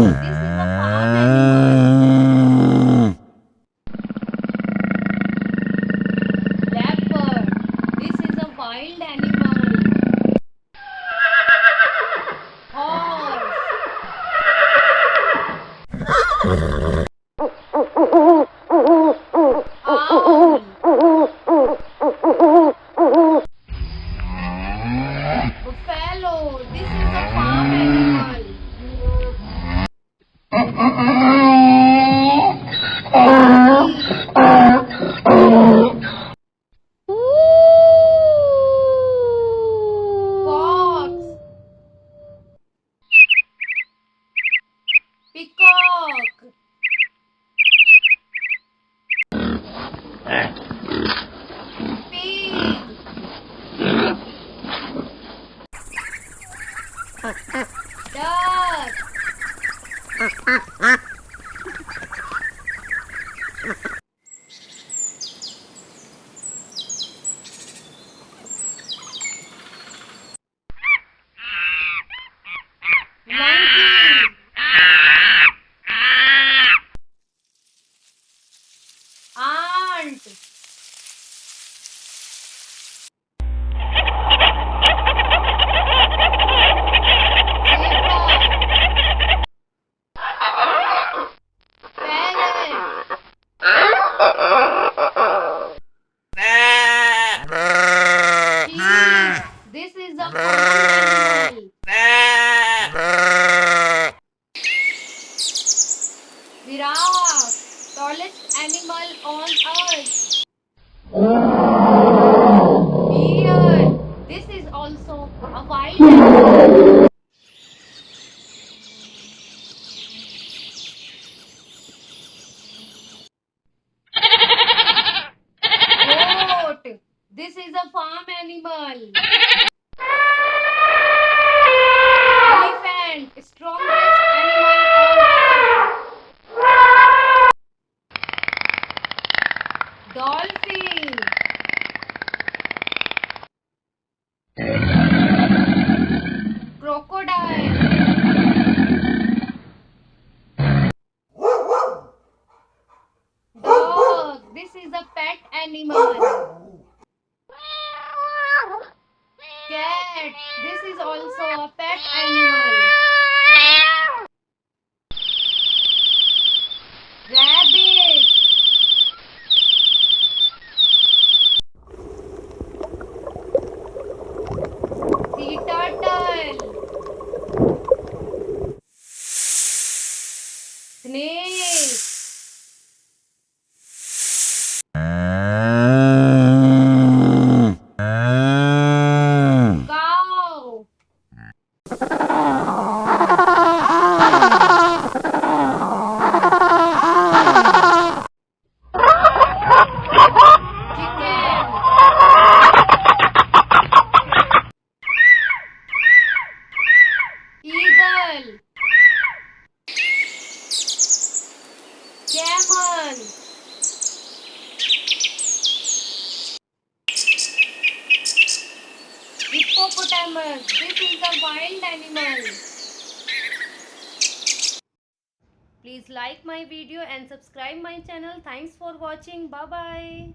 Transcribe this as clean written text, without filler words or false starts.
This is a farm animal. Leopard. This is a wild animal. Horse. Owl. Buffalo. This is a farm animal. Fox. Peacock. Pig. Duck. Monkey. Ant. Zebra. Parrot. Sheep. This is a farm animal. Giraffe. Tallest animal on earth. Deer. This is also a wild animal. Goat. This is a farm animal. Elephant. Strongest animal on earth. Dolphin. Crocodile. Dog. This is a pet animal. Cat. This is also a pet animal. Rabbit. Sea turtle. Snake. Cow. Chicken. Eagle. Camel. Hippopotamus. This is a wild animal. Please like my video and subscribe my channel. Thanks for watching. Bye bye.